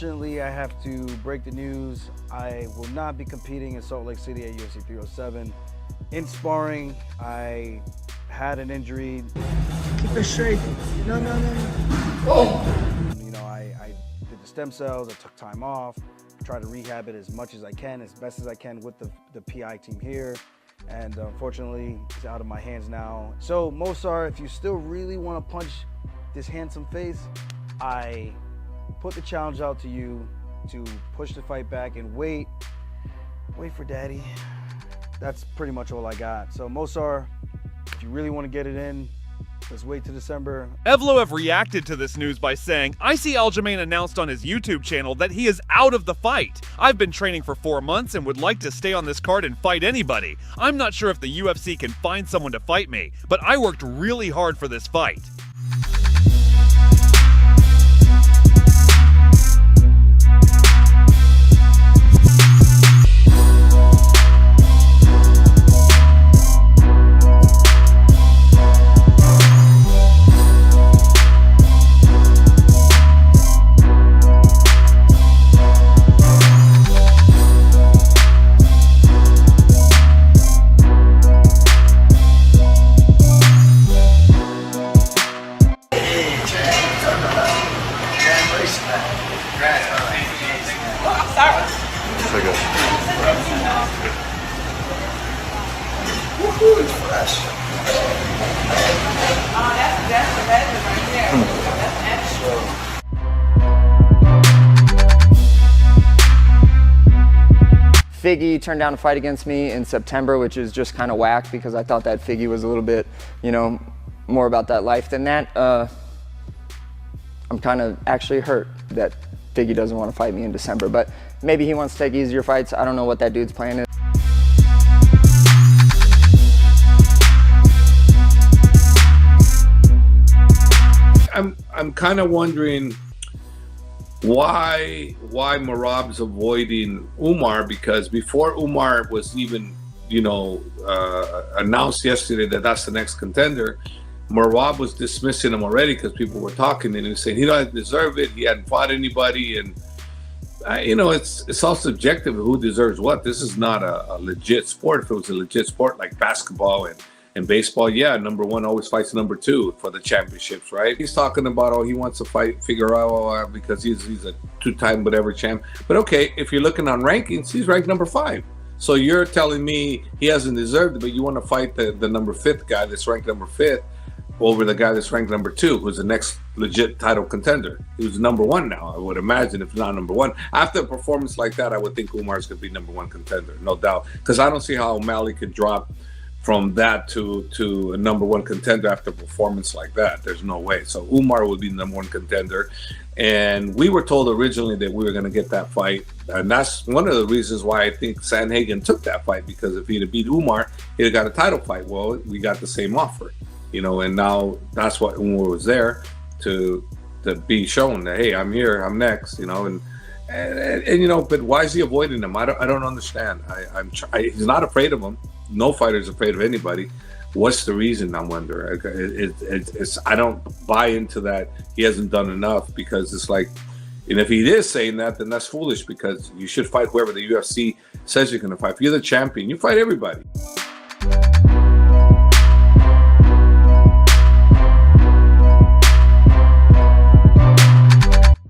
Unfortunately, I have to break the news. I will not be competing in Salt Lake City at UFC 307. In sparring, I had an injury. Keep it straight. No. Oh! You know, I did the stem cells, I took time off, tried to rehab it as much as I can, as best as I can with the PI team here. And unfortunately, it's out of my hands now. So, Mosar, if you still really want to punch this handsome face, I put the challenge out to you to push the fight back and wait for daddy. That's pretty much all I got. So Mosar, if you really want to get it in, let's wait till December. Evloev reacted to this news by saying, I see Aljamain announced on his YouTube channel that he is out of the fight. I've been training for 4 months and would like to stay on this card and fight anybody. I'm not sure if the UFC can find someone to fight me, but I worked really hard for this fight. Figgy turned down a fight against me in September, which is just kind of whack because I thought that Figgy was a little bit, you know, more about that life than that. I'm kind of actually hurt that Figgy doesn't want to fight me in December, but maybe he wants to take easier fights. I don't know what that dude's plan is. I'm kind of wondering why Merab's avoiding Umar, because before Umar was even, you know, announced yesterday that that's the next contender, Merab was dismissing him already because people were talking and he was saying he doesn't deserve it, he hadn't fought anybody, and you know, it's all subjective of who deserves what. This is not a legit sport. If it was a legit sport like basketball and baseball, yeah, number one always fights number two for the championships, right? He's talking about, oh, he wants to fight Figueroa because he's a two-time whatever champ. But okay, if you're looking on rankings, he's ranked number 5. So you're telling me he hasn't deserved it, but you want to fight the number 5th guy that's ranked number 5th over the guy that's ranked number 2, who's the next legit title contender. He was number 1 now, I would imagine, if not number 1. After a performance like that, I would think Umar's going to be number 1 contender, no doubt. Because I don't see how OMalley could drop from that to a number 1 contender after a performance like that. There's no way. So Umar would be the number 1 contender. And we were told originally that we were going to get that fight. And that's one of the reasons why I think Sandhagen took that fight, because if he'd have beat Umar, he'd have got a title fight. Well, we got the same offer, you know, and now that's what Umar was there to be shown that, hey, I'm here, I'm next, you know, and you know, but why is he avoiding him? I don't understand. He's not afraid of him. No fighter's afraid of anybody. What's the reason, I wonder? I don't buy into that he hasn't done enough, because it's like, and if he is saying that, then that's foolish, because you should fight whoever the UFC says you're going to fight. If you're the champion, you fight everybody.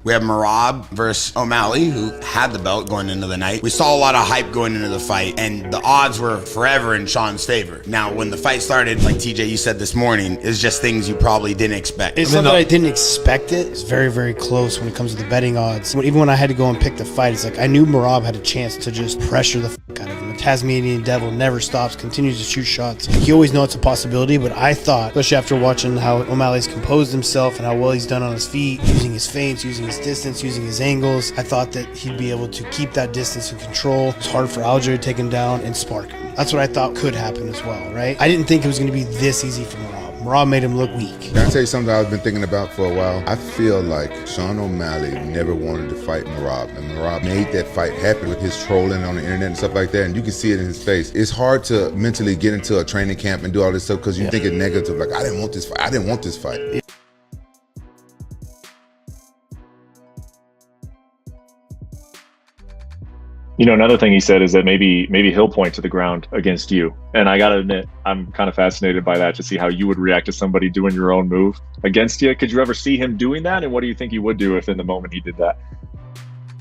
We have Merab versus OMalley, who had the belt going into the night. We saw a lot of hype going into the fight, and the odds were forever in Sean's favor. Now, when the fight started, like TJ, you said this morning, it's just things you probably didn't expect. It's not that I didn't expect it. It's very, very close when it comes to the betting odds. Even when I had to go and pick the fight, it's like I knew Merab had a chance to just pressure the fuck out of him. The Tasmanian Devil never stops, continues to shoot shots. You always know it's a possibility, but I thought, especially after watching how O'Malley's composed himself and how well he's done on his feet, using his feints, using his distance, using his angles, I thought that he'd be able to keep that distance and control. It's hard for Alger to take him down and spark him. That's what I thought could happen as well, right? I didn't think it was going to be this easy for Merab. Merab made him look weak. Can I tell you something I've been thinking about for a while? I feel like Sean O'Malley never wanted to fight Merab, and Merab made that fight happen with his trolling on the internet and stuff like that, and you can see it in his face. It's hard to mentally get into a training camp and do all this stuff because you think it's negative, like, I didn't want this fight. I didn't want this fight. You know, another thing he said is that maybe he'll point to the ground against you. And I got to admit, I'm kind of fascinated by that, to see how you would react to somebody doing your own move against you. Could you ever see him doing that? And what do you think he would do if in the moment he did that?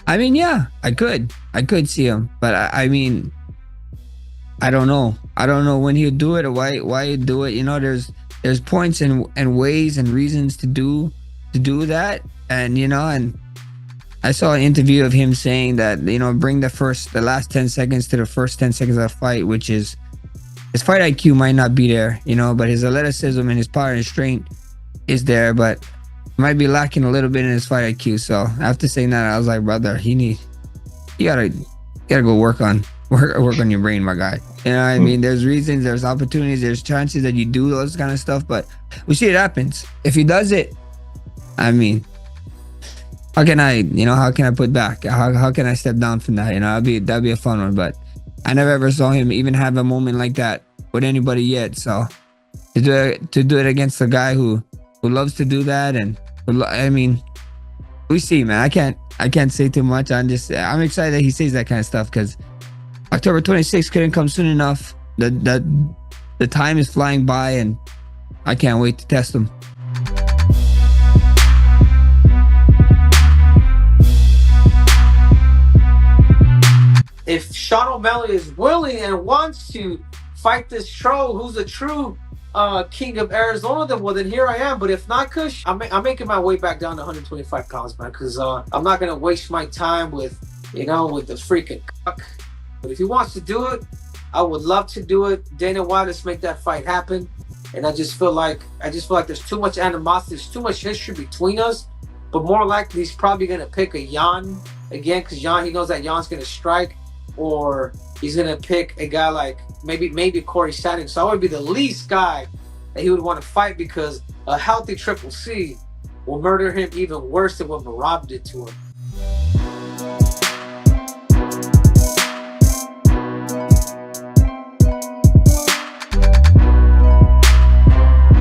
I mean, yeah, I could see him, but I mean, I don't know. I don't know when he'd do it or why he'd do it. You know, there's points and ways and reasons to do that. And, you know, and I saw an interview of him saying that, you know, bring the last 10 seconds to the first 10 seconds of the fight, which is, his fight IQ might not be there, you know, but his athleticism and his power and strength is there, but might be lacking a little bit in his fight IQ. So after saying that, I was like, brother, you gotta go work on your brain, my guy. You know what I mean? There's reasons, there's opportunities, there's chances that you do those kind of stuff, but we see it happens. If he does it, I mean, how can I put back? How can I step down from that? You know, that'd be a fun one. But I never ever saw him even have a moment like that with anybody yet. So to do it against a guy who loves to do that, and I mean, we see, man. I can't say too much. I'm excited that he says that kind of stuff, because October 26th couldn't come soon enough. The time is flying by, and I can't wait to test him. If Sean O'Malley is willing and wants to fight this troll who's a true king of Arizona, then here I am. But if not, Kush, I'm making my way back down to 125 pounds, man, because I'm not going to waste my time with the freaking cuck. But if he wants to do it, I would love to do it. Dana White, let's make that fight happen. And I just feel like there's too much animosity, there's too much history between us. But more likely, he's probably going to pick a Jan again, because he knows that Jan's going to strike. Or he's gonna pick a guy like maybe Cory Sandhagen. So I would be the least guy that he would want to fight, because a healthy Triple C will murder him even worse than what Merab did to him.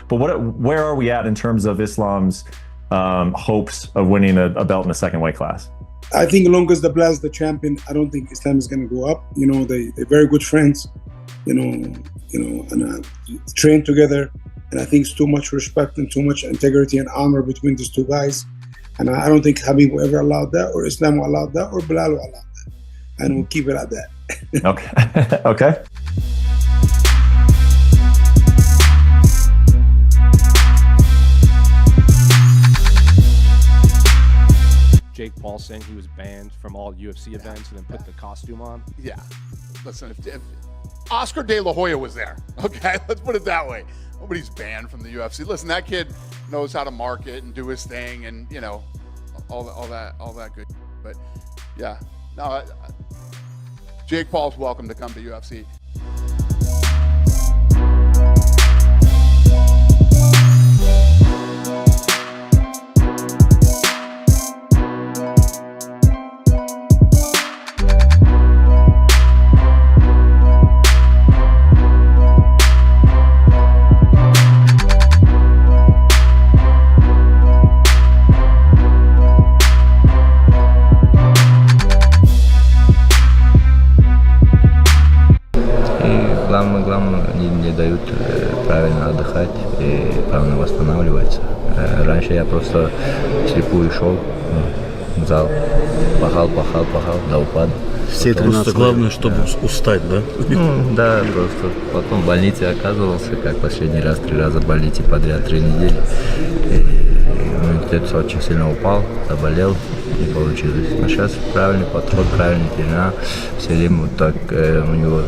But where are we at in terms of Islam's hopes of winning a belt in a second weight class? I think as long as the Blaz the champion, I don't think Islam is going to go up. You know, they're very good friends, and train together. And I think it's too much respect and too much integrity and honor between these two guys. And I don't think Habib will ever allow that, or Islam will allow that, or Bilal will allow that. And we'll keep it at that. Okay. Okay. Jake Paul saying he was banned from all UFC events and then put the costume on. Yeah. Listen, if Oscar De La Hoya was there, okay, let's put it that way. Nobody's banned from the UFC. Listen, that kid knows how to market and do his thing, and all that good. But yeah, no, Jake Paul's welcome to come to UFC. Главное, они не дают правильно отдыхать и правильно восстанавливаться. Раньше я просто слепую шел в зал, пахал до упада. Все 13 главное, чтобы устать, да? Ну, да, просто потом в больнице оказывался, как последний раз 3 раза в больнице подряд 3 недели. Иммунитет очень сильно упал, заболел, не получилось. Но сейчас правильный подход, правильный тренер. Селим вот так у него,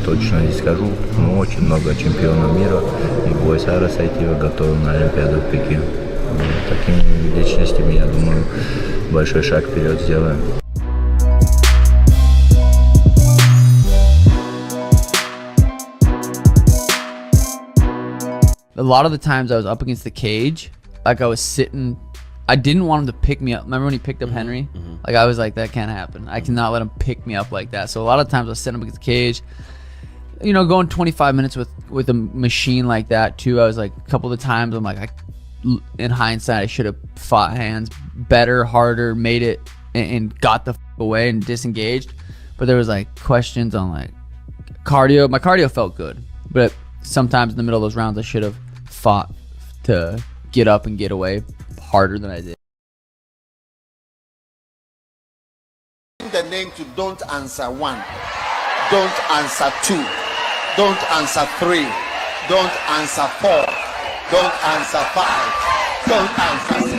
точно не скажу, но очень много чемпионов мира. И Буэсара Сайтива готовы на Олимпиаду в Пекин. Такими личностями, я думаю, большой шаг вперед сделаем. A lot of the times I was up against the cage, like I was sitting, I didn't want him to pick me up. Remember when he picked up Henry? Like I was like, that can't happen. I cannot let him pick me up like that. So a lot of times I was sitting up against the cage, going 25 minutes with a machine like that too. I was like, a couple of times I'm like, in hindsight, I should have fought hands better, harder, made it, and got the away and disengaged. But there was like questions on like cardio. My cardio felt good, but sometimes in the middle of those rounds I should have fought to get up and get away harder than I did. The name to don't answer 1, don't answer 2, don't answer 3, don't answer 4, don't answer 5, don't answer 6.